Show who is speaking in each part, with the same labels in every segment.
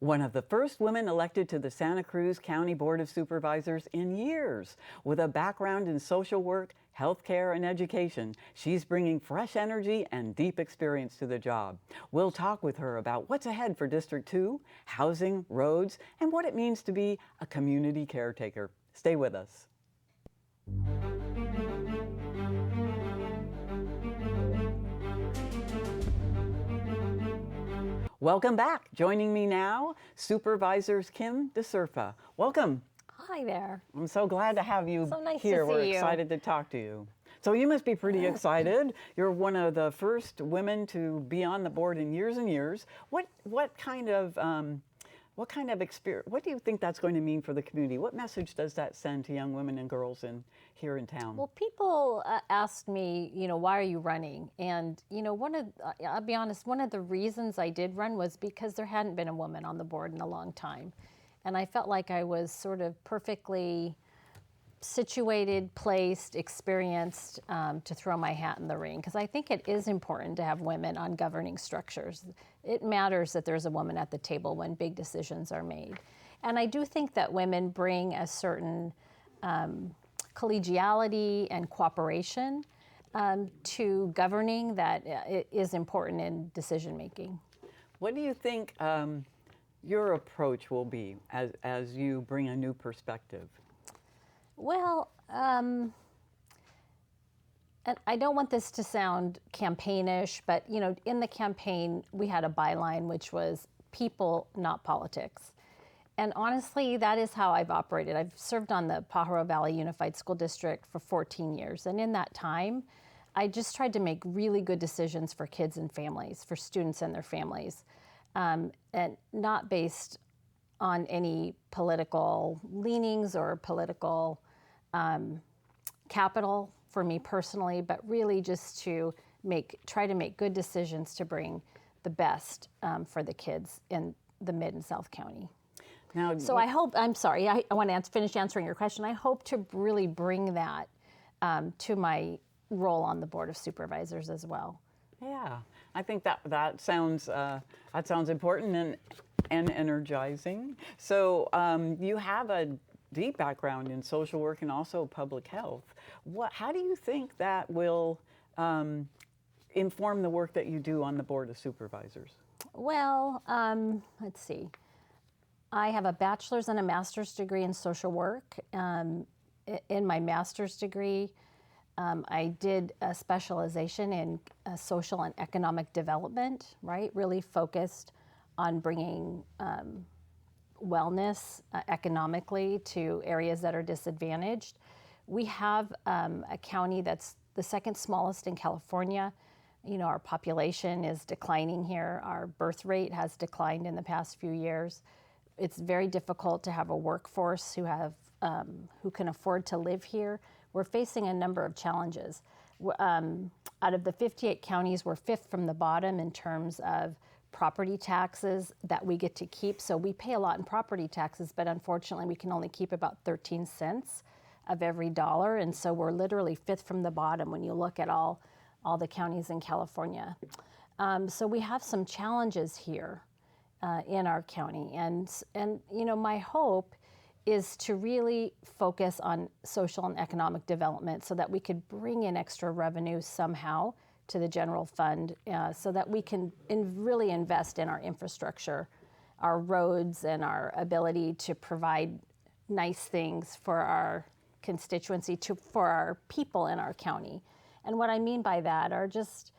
Speaker 1: One of the first women elected to the Santa Cruz County Board of Supervisors in years. With a background in social work, healthcare, and education, she's bringing fresh energy and deep experience to the job. We'll talk with her about what's ahead for District 2, housing, roads, and what it means to be a community caretaker. Stay with us. Welcome back. Joining me now, Supervisor Kim De Serpa. Welcome.
Speaker 2: Hi there.
Speaker 1: I'm so glad to have you
Speaker 2: so nice
Speaker 1: here.
Speaker 2: To see
Speaker 1: We're
Speaker 2: you.
Speaker 1: excited to talk to you. So you must be pretty excited. You're one of the first women to be on the board in years and years. What kind of experience? What do you think that's going to mean for the community? What message does that send to young women and girls here in town?
Speaker 2: Well, people asked me, why are you running? And I'll be honest, one of the reasons I did run was because there hadn't been a woman on the board in a long time, and I felt like I was sort of perfectly situated, placed, experienced to throw my hat in the ring, because I think it is important to have women on governing structures. It matters that there's a woman at the table when big decisions are made. And I do think that women bring a certain collegiality and cooperation to governing that is important in decision making.
Speaker 1: What do you think your approach will be as you bring a new perspective?
Speaker 2: Well, and I don't want this to sound campaignish, but in the campaign we had a byline which was people, not politics. And honestly, that is how I've operated. I've served on the Pajaro Valley Unified School District for 14 years. And in that time, I just tried to make really good decisions for kids and families, for students and their families, and not based on any political leanings or political capital for me personally, but really just to try to make good decisions to bring the best for the kids in the Mid and South County.
Speaker 1: Now,
Speaker 2: so I hope, I'm sorry, I want to finish answering your question. I hope to really bring that to my role on the Board of Supervisors as well.
Speaker 1: Yeah, I think that sounds important and energizing. So you have a deep background in social work and also public health. How do you think that will inform the work that you do on the Board of Supervisors?
Speaker 2: Well, let's see. I have a bachelor's and a master's degree in social work. In my master's degree, I did a specialization in social and economic development, right? Really focused on bringing wellness economically to areas that are disadvantaged. We have a county that's the second smallest in California. Our population is declining here. Our birth rate has declined in the past few years. It's very difficult to have a workforce who can afford to live here. We're facing a number of challenges. Out of the 58 counties, we're fifth from the bottom in terms of property taxes that we get to keep. So we pay a lot in property taxes, but unfortunately we can only keep about 13 cents of every dollar. And so we're literally fifth from the bottom when you look at all the counties in California. So we have some challenges here in our county. And my hope is to really focus on social and economic development so that we could bring in extra revenue somehow to the general fund so that we can really invest in our infrastructure, our roads, and our ability to provide nice things for our constituency, for our people in our county. And what I mean by that are just,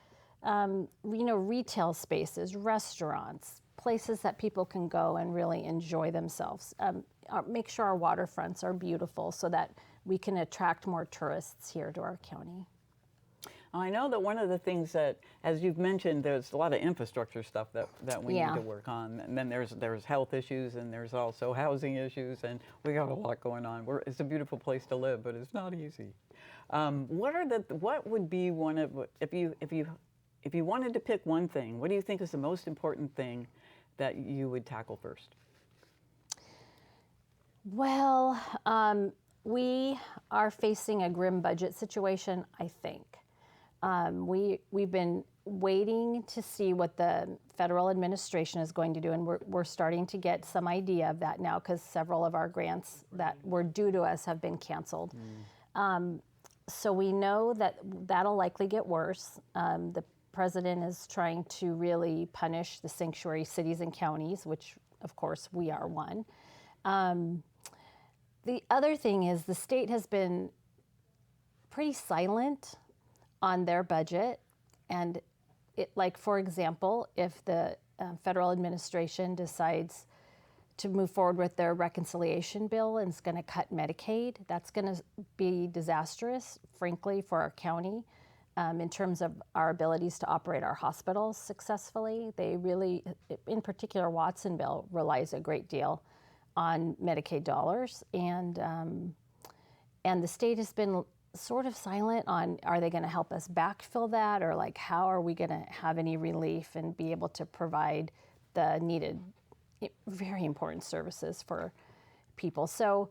Speaker 2: retail spaces, restaurants, places that people can go and really enjoy themselves. Make sure our waterfronts are beautiful so that we can attract more tourists here to our county.
Speaker 1: I know that one of the things that, as you've mentioned, there's a lot of infrastructure stuff that we need to work on. And then there's health issues, and there's also housing issues, and we got a lot going on. It's a beautiful place to live, but it's not easy. What would be one of, if you wanted to pick one thing, what do you think is the most important thing that you would tackle first?
Speaker 2: Well, we are facing a grim budget situation, I think. We've been waiting to see what the federal administration is going to do, and we're starting to get some idea of that now because several of our grants that were due to us have been canceled. So we know that that'll likely get worse. The president is trying to really punish the sanctuary cities and counties, which of course we are one. The other thing is the state has been pretty silent on their budget, and like for example, if the federal administration decides to move forward with their reconciliation bill and is going to cut Medicaid, that's going to be disastrous, frankly, for our county in terms of our abilities to operate our hospitals successfully. They really, in particular, Watsonville relies a great deal on Medicaid dollars, and the state has been sort of silent on, are they going to help us backfill that, or like how are we going to have any relief and be able to provide the needed, very important services for people. So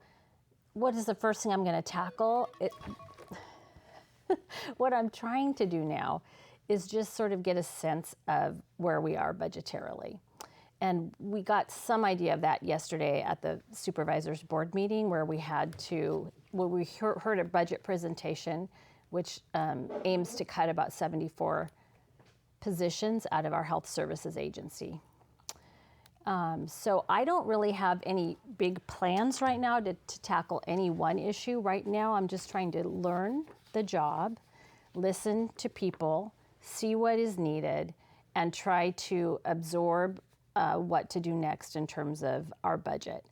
Speaker 2: what is the first thing I'm going to tackle? What I'm trying to do now is just sort of get a sense of where we are budgetarily. And we got some idea of that yesterday at the supervisors board meeting, where we heard a budget presentation which aims to cut about 74 positions out of our health services agency. So I don't really have any big plans right now to tackle any one issue. Right now I'm just trying to learn the job, listen to people, see what is needed, and try to absorb what to do next in terms of our budget.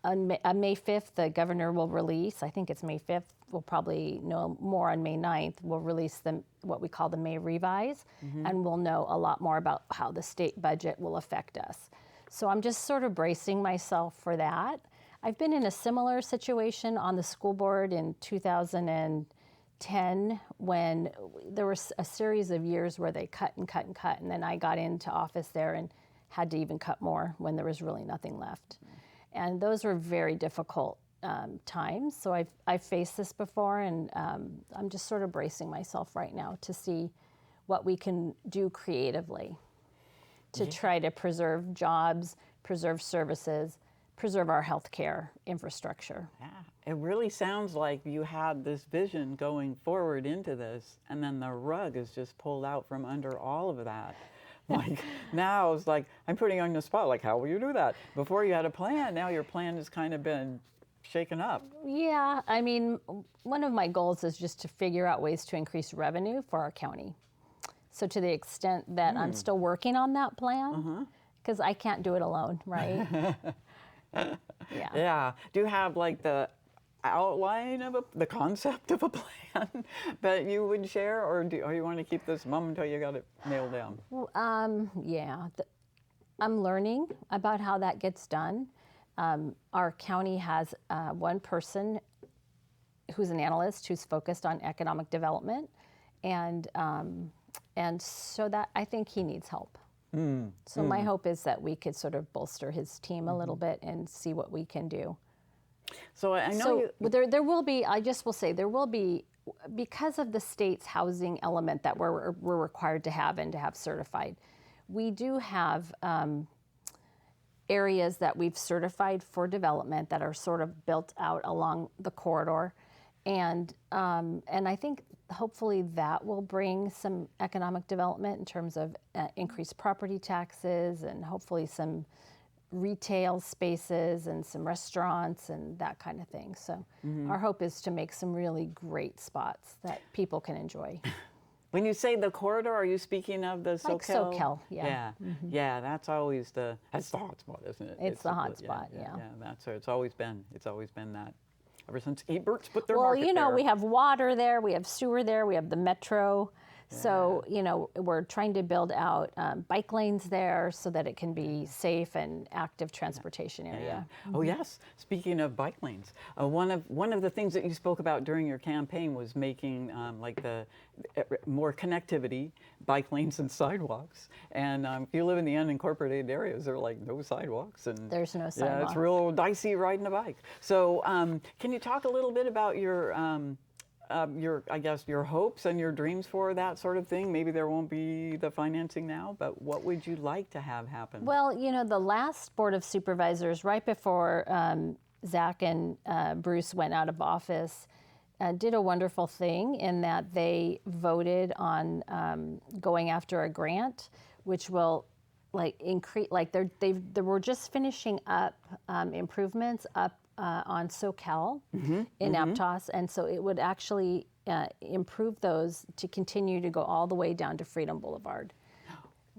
Speaker 2: On May 5th, the governor will release, I think it's May 5th, we'll probably know more on May 9th, we'll release what we call the May revise, and we'll know a lot more about how the state budget will affect us. So I'm just sort of bracing myself for that. I've been in a similar situation on the school board in 2010 when there was a series of years where they cut and cut and cut, and then I got into office there and had to even cut more when there was really nothing left. And those were very difficult times. So I've faced this before, and I'm just sort of bracing myself right now to see what we can do creatively to try to preserve jobs, preserve services, preserve our healthcare infrastructure.
Speaker 1: Yeah, it really sounds like you had this vision going forward into this, and then the rug is just pulled out from under all of that. Like now it's like, I'm putting you on the spot, like how will you do that? Before you had a plan, now your plan has kind of been shaken up.
Speaker 2: Yeah, I mean, one of my goals is just to figure out ways to increase revenue for our county. So to the extent that I'm still working on that plan, because I can't do it alone, right?
Speaker 1: Yeah. Do you have like the outline of the concept of a plan that you would share, or do you want to keep this mum until you got it nailed down?
Speaker 2: Yeah, I'm learning about how that gets done. Our county has one person who's an analyst who's focused on economic development, and so that I think he needs help. So my hope is that we could sort of bolster his team a little bit and see what we can do.
Speaker 1: So I know
Speaker 2: there will be, I just will say, there will be, because of the state's housing element that we're required to have and to have certified, we do have areas that we've certified for development that are sort of built out along the corridor. And I think hopefully that will bring some economic development in terms of increased property taxes and hopefully some retail spaces and some restaurants and that kind of thing. So our hope is to make some really great spots that people can enjoy.
Speaker 1: When you say the corridor, are you speaking of the SoCal?
Speaker 2: Like SoCal, yeah.
Speaker 1: Yeah, that's always that's the hot spot, isn't it?
Speaker 2: It's the hot spot, yeah.
Speaker 1: That's it's always been that. Ever since Eberts put their
Speaker 2: well,
Speaker 1: market
Speaker 2: you know,
Speaker 1: there.
Speaker 2: we have water there, we have sewer there, we have the metro. So, you know, we're trying to build out bike lanes there so that it can be safe and active transportation area.
Speaker 1: Oh yes, speaking of bike lanes, one of the things that you spoke about during your campaign was making like the more connectivity, bike lanes and sidewalks. And if you live in the unincorporated areas, there are like no sidewalks, and
Speaker 2: there's no sidewalks.
Speaker 1: Yeah, it's real dicey riding a bike. So can you talk a little bit about your I guess, your hopes and your dreams for that sort of thing? Maybe there won't be the financing now, but what would you like to have happen?
Speaker 2: Well, the last Board of Supervisors, right before Zach and Bruce went out of office, did a wonderful thing in that they voted on going after a grant, which will increase, they were just finishing up improvements up on SoCal in Aptos, and so it would actually improve those to continue to go all the way down to Freedom Boulevard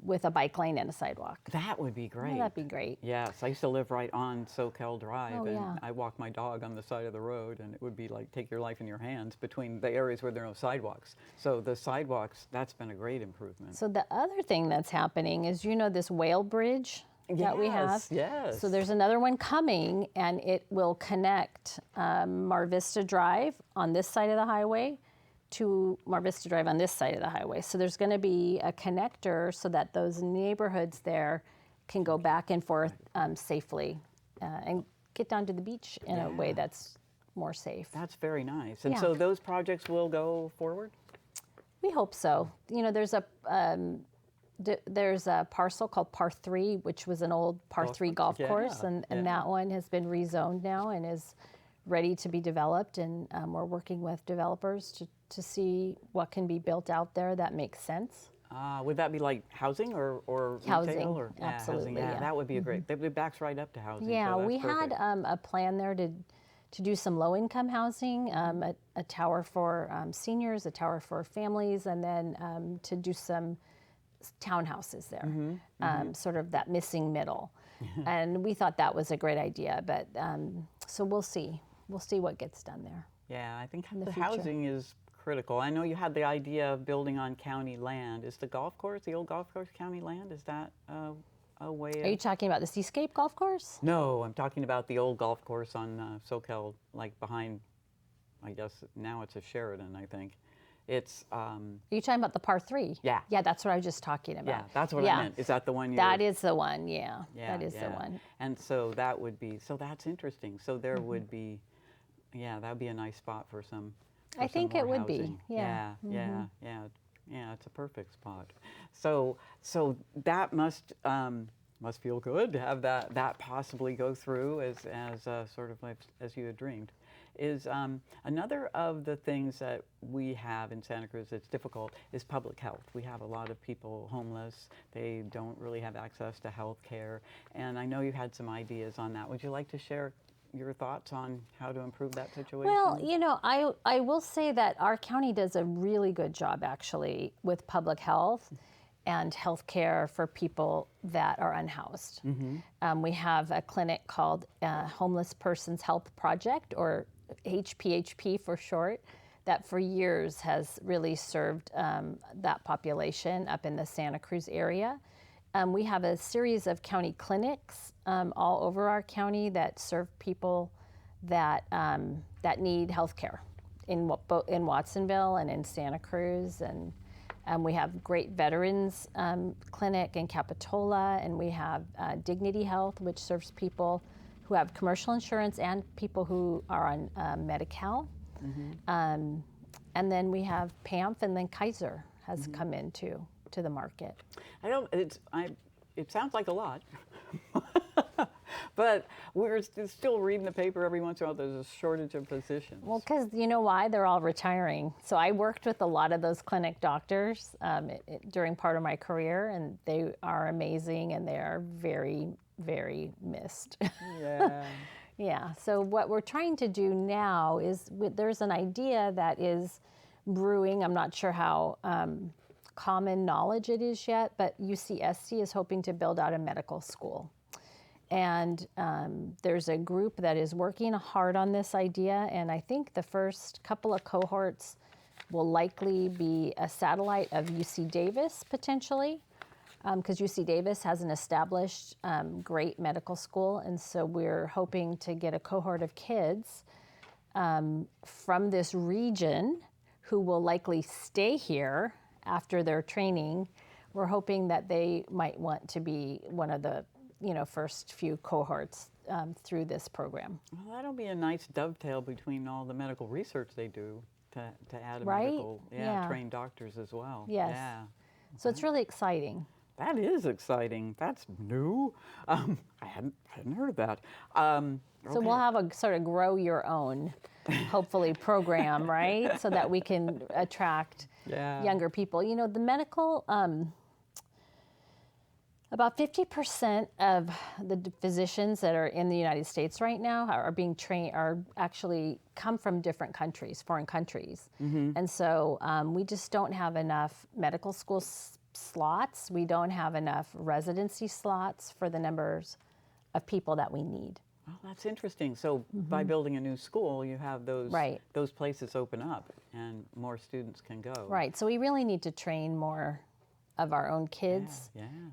Speaker 2: with a bike lane and a sidewalk.
Speaker 1: That would be great.
Speaker 2: Oh, that'd be great.
Speaker 1: Yes, I used to live right on SoCal Drive,
Speaker 2: Oh,
Speaker 1: and
Speaker 2: yeah.
Speaker 1: I walk my dog on the side of the road, and it would be like take your life in your hands between the areas where there are no sidewalks. So the sidewalks, that's been a great improvement.
Speaker 2: So the other thing that's happening is, this whale bridge that we have?
Speaker 1: Yes.
Speaker 2: So there's another one coming, and it will connect Mar Vista Drive on this side of the highway to Mar Vista Drive on this side of the highway. So there's going to be a connector so that those neighborhoods there can go back and forth safely and get down to the beach in a way that's more safe.
Speaker 1: That's very nice. And
Speaker 2: Yeah.
Speaker 1: so those projects will go forward?
Speaker 2: We hope so. There's a parcel called Par 3, which was an old Par 3 golf course, and that one has been rezoned now and is ready to be developed, and we're working with developers to see what can be built out there that makes sense.
Speaker 1: Would that be like housing or
Speaker 2: Housing,
Speaker 1: retail? Or,
Speaker 2: absolutely,
Speaker 1: housing.
Speaker 2: yeah.
Speaker 1: That would be a great, it backs right up to housing.
Speaker 2: Yeah,
Speaker 1: so that's
Speaker 2: we
Speaker 1: perfect.
Speaker 2: had a plan there to do some low-income housing, a tower for seniors, a tower for families, and then to do some townhouses there, sort of that missing middle. And we thought that was a great idea, but so we'll see. We'll see what gets done there.
Speaker 1: Yeah, I think
Speaker 2: the
Speaker 1: the
Speaker 2: future.
Speaker 1: housing is critical. I know you had the idea of building on county land. Is the golf course, the old golf course, county land? Is that a way
Speaker 2: Are you talking about the Seascape Golf Course?
Speaker 1: No, I'm talking about the old golf course on SoCal, like behind, I guess now it's a Sheridan, I think. It's,
Speaker 2: Are you talking about the Par 3?
Speaker 1: Yeah.
Speaker 2: Yeah, that's what I was just talking about.
Speaker 1: yeah, that's what I meant. Is that the one you
Speaker 2: That is the one, yeah.
Speaker 1: Yeah,
Speaker 2: That is the
Speaker 1: yeah.
Speaker 2: one.
Speaker 1: And so that would be, so that's interesting. So there would be, yeah, that would be a nice spot for some. For
Speaker 2: I
Speaker 1: some
Speaker 2: think
Speaker 1: more
Speaker 2: it would be,
Speaker 1: housing.
Speaker 2: yeah.
Speaker 1: Yeah, it's a perfect spot. So that must feel good to have that possibly go through as sort of like as you had dreamed. Is another of the things that we have in Santa Cruz that's difficult is public health. We have a lot of people homeless. They don't really have access to health care. And I know you had some ideas on that. Would you like to share your thoughts on how to improve that situation?
Speaker 2: Well, I will say that our county does a really good job actually with public health and health care for people that are unhoused. We have a clinic called Homeless Persons Health Project, or HPHP for short, that for years has really served that population up in the Santa Cruz area. We have a series of county clinics all over our county that serve people that need health care in Watsonville and in Santa Cruz, and we have great veterans clinic in Capitola, and we have Dignity Health, which serves people who have commercial insurance and people who are on Medi-Cal. And then we have PAMF, and then Kaiser has come into the market.
Speaker 1: It sounds like a lot. But we're still reading the paper every once in a while. There's a shortage of physicians.
Speaker 2: Well, because you know why? They're all retiring. So I worked with a lot of those clinic doctors during part of my career, and they are amazing, and they are very, very missed.
Speaker 1: Yeah.
Speaker 2: Yeah. So what we're trying to do now is there's an idea that is brewing. I'm not sure how common knowledge it is yet, but UCSC is hoping to build out a medical school. And there's a group that is working hard on this idea, and I think the first couple of cohorts will likely be a satellite of UC Davis potentially, because UC Davis has an established great medical school, and so we're hoping to get a cohort of kids from this region who will likely stay here after their training. We're hoping that they might want to be one of the first few cohorts through this program.
Speaker 1: Well, that'll be a nice dovetail between all the medical research they do to add a
Speaker 2: Right?
Speaker 1: medical, trained doctors as well.
Speaker 2: Yes.
Speaker 1: Yeah.
Speaker 2: So it's really exciting.
Speaker 1: That is exciting. That's new. I hadn't heard that.
Speaker 2: So we'll have a sort of grow your own, hopefully, program, right? So that we can attract younger people. You know, the medical, about 50% of the physicians that are in the United States right now are being trained, are actually come from different countries, foreign countries. And so we just don't have enough medical school slots. We don't have enough residency slots for the numbers of people that we need.
Speaker 1: Well, that's interesting. So by building a new school, you have those places open up and more students can go.
Speaker 2: Right. So we really need to train more of our own kids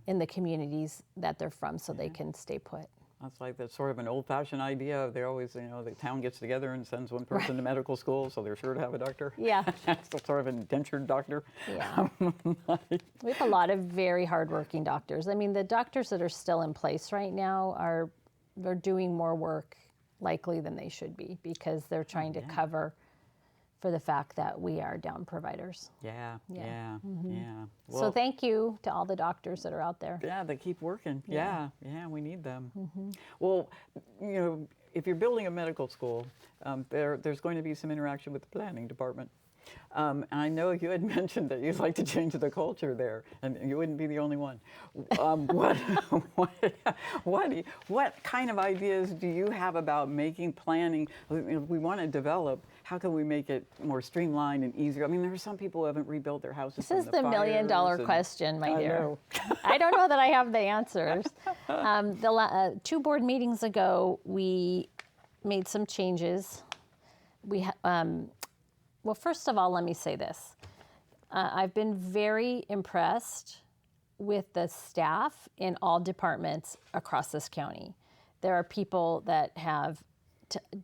Speaker 2: in the communities that they're from so they can stay put.
Speaker 1: That's like that's sort of an old-fashioned idea. They're always, the town gets together and sends one person to medical school, so they're sure to have a doctor.
Speaker 2: Yeah.
Speaker 1: It's sort of an indentured doctor.
Speaker 2: Yeah. We have a lot of very hardworking doctors. I mean, the doctors that are still in place right now they're doing more work likely than they should be because they're trying to cover for the fact that we are down providers.
Speaker 1: Yeah.
Speaker 2: Well, so thank you to all the doctors that are out there.
Speaker 1: Yeah, they keep working. Yeah, we need them. Well, if you're building a medical school, there's going to be some interaction with the planning department. And I know you had mentioned that you'd like to change the culture there, and you wouldn't be the only one. What kind of ideas do you have about making planning? We want to develop. How can we make it more streamlined and easier? I mean, there are some people who haven't rebuilt their houses.
Speaker 2: This is the million-dollar question, my dear.
Speaker 1: Know.
Speaker 2: I don't know that I have the answers. 2 board meetings ago, we made some changes. Well, first of all, let me say this. I've been very impressed with the staff in all departments across this county. There are people that have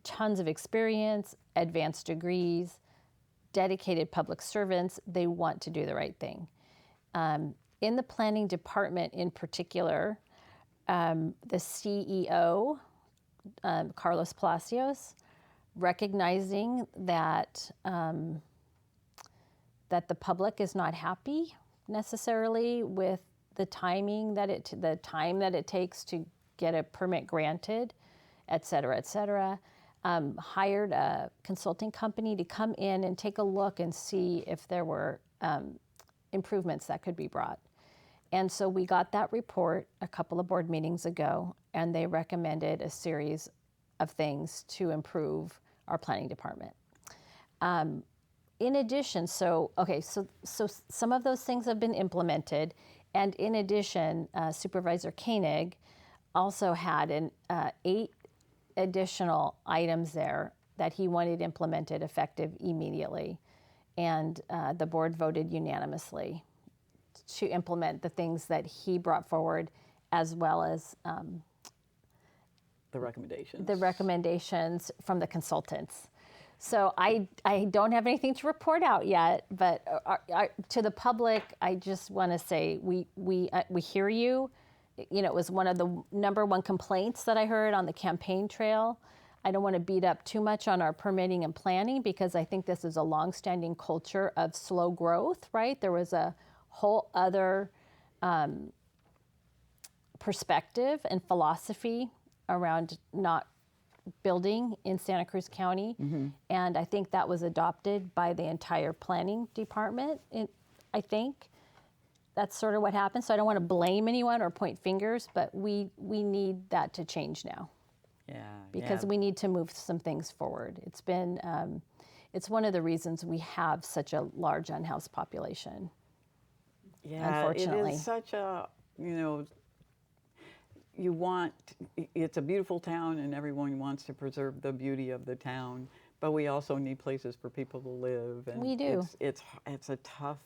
Speaker 2: tons of experience, advanced degrees, dedicated public servants. They want to do the right thing. In the planning department in particular, the CEO, Carlos Palacios, recognizing that that the public is not happy necessarily with the time that it takes to get a permit granted, et cetera, hired a consulting company to come in and take a look and see if there were improvements that could be brought. And so we got that report a couple of board meetings ago, and they recommended a series of things to improve our planning department. In addition, so some of those things have been implemented, and in addition, Supervisor Koenig also had 8 additional items there that he wanted implemented effective immediately, and the board voted unanimously to implement the things that he brought forward, as well as
Speaker 1: the recommendations.
Speaker 2: The recommendations from the consultants. So I don't have anything to report out yet, but to the public, I just want to say we hear you. It was one of the #1 complaints that I heard on the campaign trail. I don't want to beat up too much on our permitting and planning because I think this is a longstanding culture of slow growth, right? There was a whole other perspective and philosophy around not building in Santa Cruz County. And I think that was adopted by the entire planning department. I think that's sort of what happened. So I don't want to blame anyone or point fingers, but we need that to change now. Because we need to move some things forward. It's been, it's one of the reasons we have such a large unhoused population. Unfortunately.
Speaker 1: It is such a, it's a beautiful town and everyone wants to preserve the beauty of the town, but we also need places for people to live. And
Speaker 2: we do.
Speaker 1: It's a tough,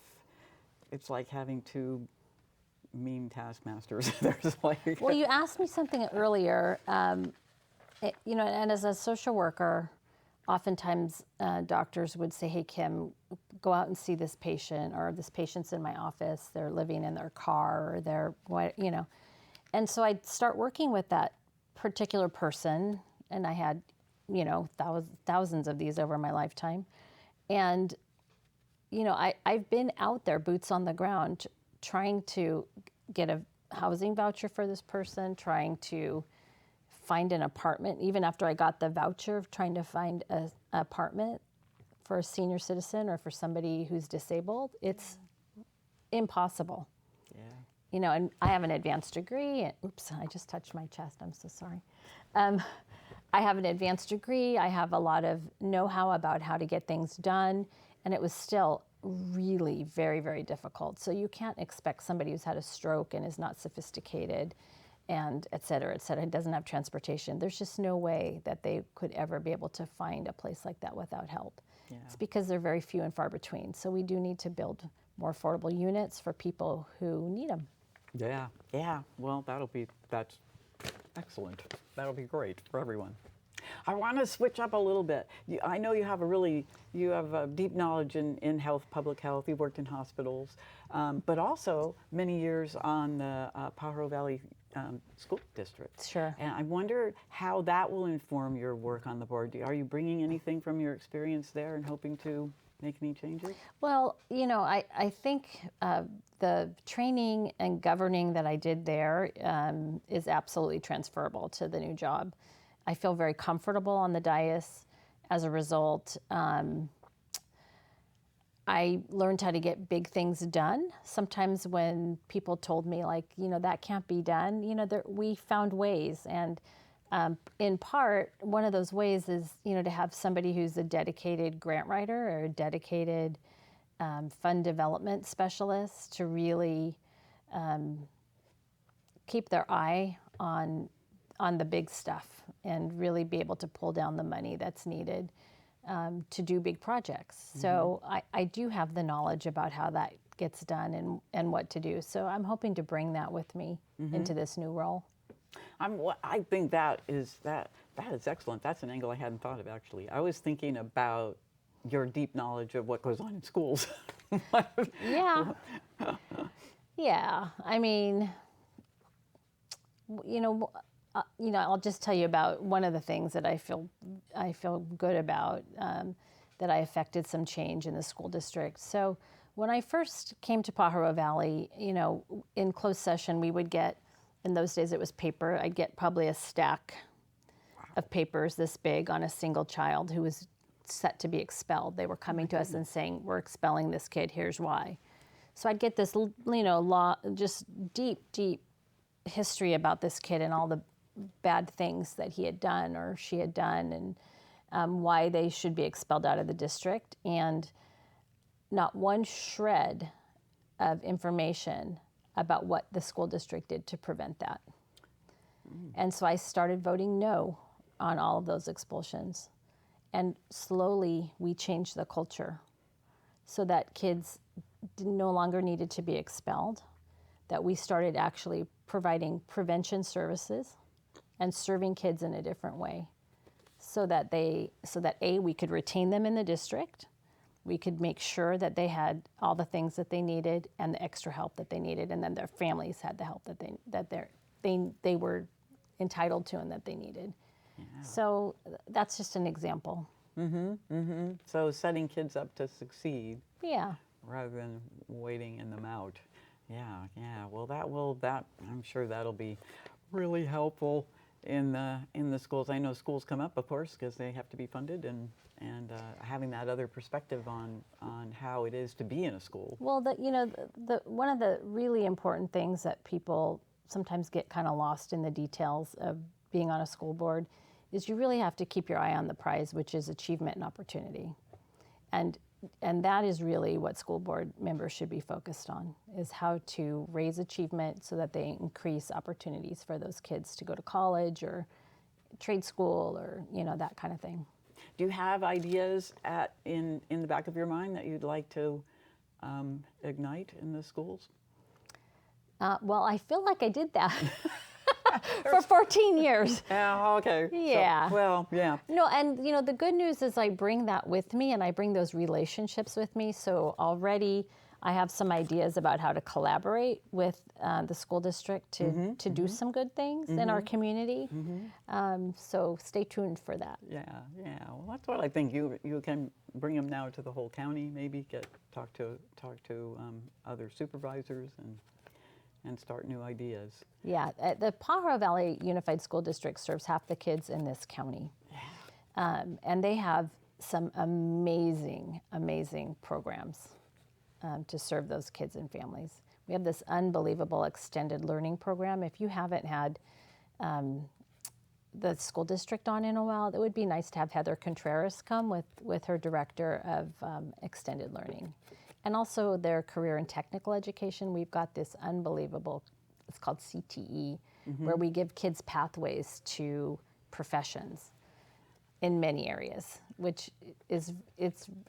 Speaker 1: it's like having 2 mean taskmasters. There's like.
Speaker 2: Well, you asked me something earlier, and as a social worker, oftentimes doctors would say, "Hey, Kim, go out and see this patient," or "This patient's in my office. They're living in their car," or they're, And so I'd start working with that particular person, and I had, thousands of these over my lifetime. And, I've been out there, boots on the ground, trying to get a housing voucher for this person, trying to find an apartment. Even after I got the voucher, trying to find an apartment for a senior citizen or for somebody who's disabled. It's impossible.
Speaker 1: Yeah.
Speaker 2: And I have an advanced degree. Oops, I just touched my chest. I'm so sorry. I have an advanced degree. I have a lot of know-how about how to get things done. And it was still really very, very difficult. So you can't expect somebody who's had a stroke and is not sophisticated and et cetera, doesn't have transportation. There's just no way that they could ever be able to find a place like that without help.
Speaker 1: Yeah.
Speaker 2: It's because they're very few and far between. So we do need to build more affordable units for people who need them.
Speaker 1: Yeah, yeah. Well, that's excellent. That'll be great for everyone. I want to switch up a little bit. I know you have a deep knowledge in health, public health. You worked in hospitals, but also many years on the Pajaro Valley School District.
Speaker 2: Sure.
Speaker 1: And I wonder how that will inform your work on the board. Are you bringing anything from your experience there and hoping to make any changes?
Speaker 2: Well, I think the training and governing that I did there is absolutely transferable to the new job. I feel very comfortable on the dais. As a result, I learned how to get big things done. Sometimes when people told me, that can't be done, we found ways. And in part, one of those ways is, to have somebody who's a dedicated grant writer or a dedicated fund development specialist to really keep their eye on the big stuff and really be able to pull down the money that's needed to do big projects. Mm-hmm. So I do have the knowledge about how that gets done and what to do. So I'm hoping to bring that with me into this new role.
Speaker 1: I think that is excellent. That's an angle I hadn't thought of, actually. I was thinking about your deep knowledge of what goes on in schools.
Speaker 2: Yeah. Yeah. I mean, I'll just tell you about one of the things that I feel good about, that I affected some change in the school district. So when I first came to Pajaro Valley, in closed session, we would get, in those days it was paper, I'd get probably a stack of papers this big on a single child who was set to be expelled. They were coming to us and saying, we're expelling this kid, here's why. So I'd get this, just deep history about this kid and all the bad things that he had done or she had done, and why they should be expelled out of the district. And not one shred of information about what the school district did to prevent that. And so I started voting no on all of those expulsions. And slowly we changed the culture so that kids no longer needed to be expelled, that we started actually providing prevention services and serving kids in a different way so that we could retain them in the district. We could make sure that they had all the things that they needed and the extra help that they needed, and then their families had the help that they were entitled to and that they needed. Yeah. So that's just an example.
Speaker 1: Mm-hmm, mm-hmm. So setting kids up to succeed.
Speaker 2: Yeah.
Speaker 1: Rather than waiting in them out. Yeah. Well, I'm sure that'll be really helpful in the schools. I know schools come up, of course, because they have to be funded, and having that other perspective on how it is to be in a school.
Speaker 2: Well, one of the really important things that people sometimes get kind of lost in the details of being on a school board is you really have to keep your eye on the prize, which is achievement and opportunity. And that is really what school board members should be focused on, is how to raise achievement so that they increase opportunities for those kids to go to college or trade school or, that kind of thing.
Speaker 1: Do you have ideas in the back of your mind that you'd like to ignite in the schools?
Speaker 2: Well, I feel like I did that for 14 years.
Speaker 1: Yeah, okay.
Speaker 2: Yeah.
Speaker 1: So, well, yeah.
Speaker 2: No, and the good news is I bring that with me, and I bring those relationships with me. So already I have some ideas about how to collaborate with the school district to do some good things in our community. So stay tuned for that.
Speaker 1: Yeah, yeah. Well, that's what I think. You can bring them now to the whole county. Maybe talk to other supervisors and start new ideas.
Speaker 2: Yeah, the Pajaro Valley Unified School District serves half the kids in this county. Yeah. And they have some amazing, amazing programs to serve those kids and families. We have this unbelievable extended learning program. If you haven't had the school district on in a while, it would be nice to have Heather Contreras come with her director of extended learning. And also their career and technical education. We've got this unbelievable, it's called CTE, where we give kids pathways to professions in many areas, which it's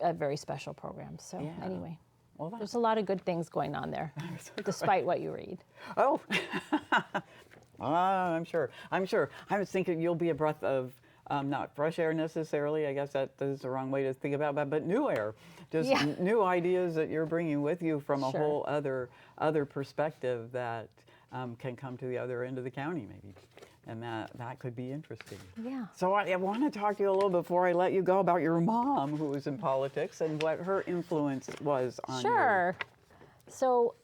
Speaker 2: a very special program. So anyway, well, there's a lot of good things going on there, despite what you read.
Speaker 1: Oh, I'm sure. I was thinking you'll be a breath of not fresh air necessarily. I guess that is the wrong way to think about that, but new air, just new ideas that you're bringing with you from a whole other perspective that can come to the other end of the county, maybe. And that could be interesting. Yeah. So I want to talk to you a little before I let you go about your mom, who was in politics, and what her influence was on you.
Speaker 2: Sure. So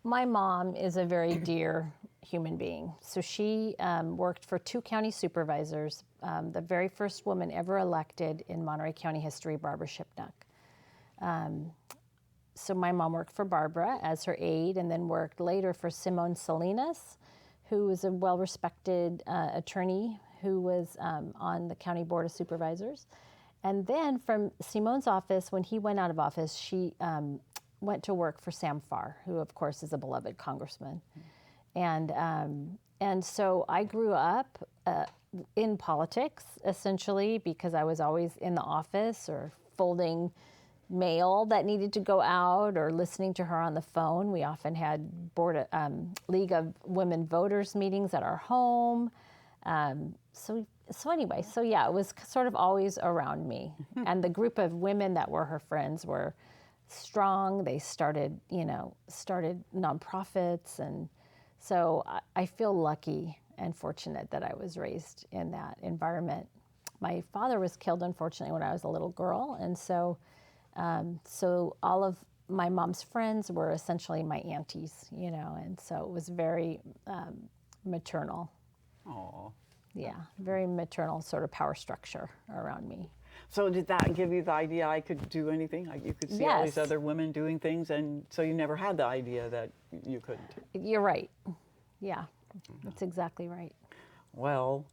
Speaker 2: my mom is a very dear human being. So she worked for 2 county supervisors, the very first woman ever elected in Monterey County history, Barbara Shipnuck. So my mom worked for Barbara as her aide, and then worked later for Simone Salinas, who was a well-respected attorney who was on the County Board of Supervisors. And then from Simone's office, when he went out of office, she went to work for Sam Farr, who of course is a beloved congressman. And so I grew up in politics, essentially, because I was always in the office or folding mail that needed to go out or listening to her on the phone. We often had League of Women Voters meetings at our home. So anyway, it was sort of always around me. And the group of women that were her friends were strong. They started nonprofits. And so I feel lucky and fortunate that I was raised in that environment. My father was killed, unfortunately, when I was a little girl. And so all of my mom's friends were essentially my aunties, and so it was very maternal.
Speaker 1: Aww.
Speaker 2: Yeah, very maternal sort of power structure around me.
Speaker 1: So did that give you the idea I could do anything? Like you could see all these other women doing things, and so you never had the idea that you couldn't?
Speaker 2: You're right. Yeah, that's exactly right.
Speaker 1: Well,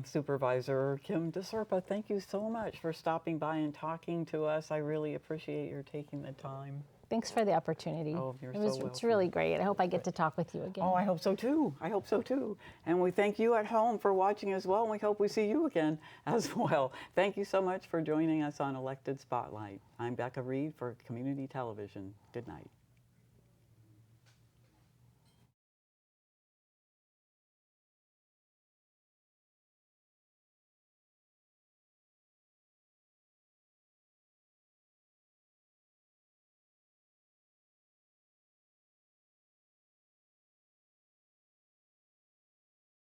Speaker 1: Supervisor Kim De Serpa, thank you so much for stopping by and talking to us. I really appreciate your taking the time.
Speaker 2: Than's for the opportunity.
Speaker 1: Oh, you're so welcome.
Speaker 2: It's really great. I hope I get to talk with you again.
Speaker 1: Oh, I hope so too. And we thank you at home for watching as well, and we hope we see you again as well. Thank you so much for joining us on Elected Spotlight. I'm Becca Reed for Community Television. Good night.